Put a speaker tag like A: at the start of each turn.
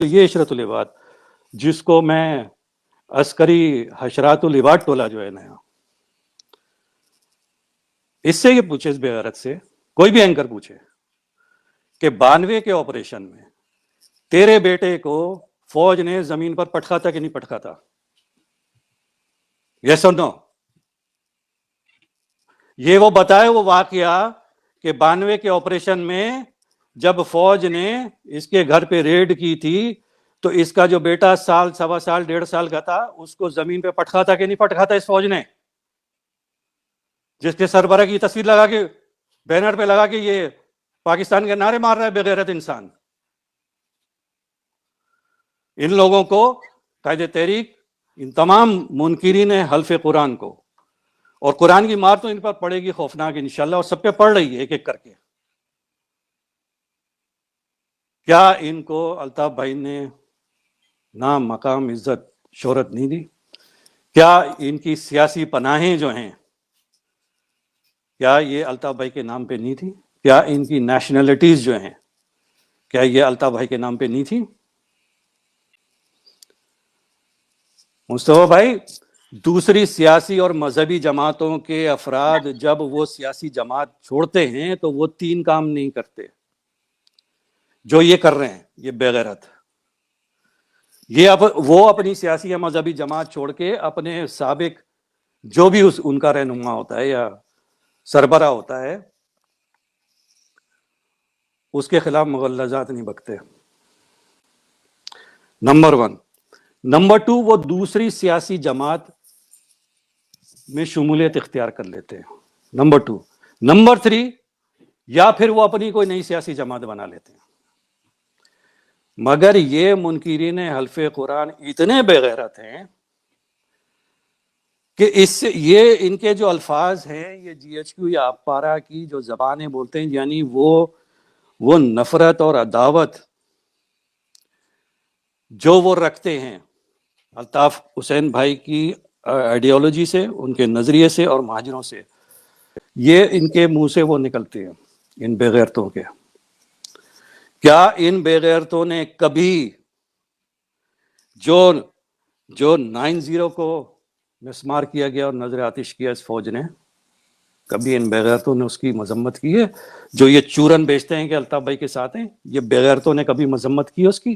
A: یہ عشرت العباد جس کو میں عسکری حشرات العباد ٹولہ جو ہے نیا، اس سے یہ پوچھے، اس بے غیرت سے کوئی بھی اینکر پوچھے کہ 92 کے آپریشن میں تیرے بیٹے کو فوج نے زمین پر پٹکا تھا کہ نہیں پٹکا تھا؟ یس اور نو؟ یہ وہ بتائے وہ واقعہ کہ 92 کے آپریشن میں جب فوج نے اس کے گھر پہ ریڈ کی تھی تو اس کا جو بیٹا سال، سوا سال، 1.5 سال کا تھا، اس کو زمین پہ پٹکا تھا کہ نہیں پٹکا تھا اس فوج نے، جس کے سربراہ کی تصویر لگا کے بینر پہ لگا کے یہ پاکستان کے نعرے مار رہا ہے بے غیرت انسان؟ ان لوگوں کو قائد تحریک، ان تمام منکرین حلف قرآن کو، اور قرآن کی مار تو ان پر پڑے گی خوفناک انشاءاللہ، اور سب پہ پڑ رہی ہے ایک ایک کر کے۔ کیا ان کو الطاف بھائی نے نام، مقام، عزت، شہرت نہیں دی؟ کیا ان کی سیاسی پناہیں جو ہیں کیا یہ الطاف بھائی کے نام پہ نہیں تھی؟ کیا ان کی نیشنلٹیز جو ہیں کیا یہ الطاف بھائی کے نام پہ نہیں تھی؟ مصطفیٰ بھائی، دوسری سیاسی اور مذہبی جماعتوں کے افراد جب وہ سیاسی جماعت چھوڑتے ہیں تو وہ 3 کام نہیں کرتے جو یہ کر رہے ہیں، یہ بے غیرت۔ وہ اپنی سیاسی یا مذہبی جماعت چھوڑ کے اپنے سابق جو بھی ان کا رہنما ہوتا ہے یا سربراہ ہوتا ہے اس کے خلاف مغلظات نہیں بکتے، نمبر 1۔ نمبر 2، وہ دوسری سیاسی جماعت میں شمولیت اختیار کر لیتے ہیں، نمبر 2۔ نمبر 3، یا پھر وہ اپنی کوئی نئی سیاسی جماعت بنا لیتے ہیں۔ مگر یہ منکرین حلف قرآن اتنے بے غیرت ہیں کہ یہ ان کے جو الفاظ ہیں، یہ جی ایچ کیو یا اپارا کی جو زبانیں بولتے ہیں، یعنی وہ نفرت اور عداوت جو وہ رکھتے ہیں الطاف حسین بھائی کی آئیڈیالوجی سے، ان کے نظریے سے اور مہاجروں سے، یہ ان کے منہ سے وہ نکلتے ہیں، ان بے غیرتوں کے۔ کیا ان بے غیرتوں نے کبھی جو 9/0 کو مسمار کیا گیا اور نظر آتش کیا اس فوج نے، کبھی ان بے غیرتوں نے اس کی مذمت کی ہے؟ جو یہ چورن بیچتے ہیں کہ الطاف بھائی کے ساتھ ہیں، یہ بے غیرتوں نے کبھی مذمت کی اس کی؟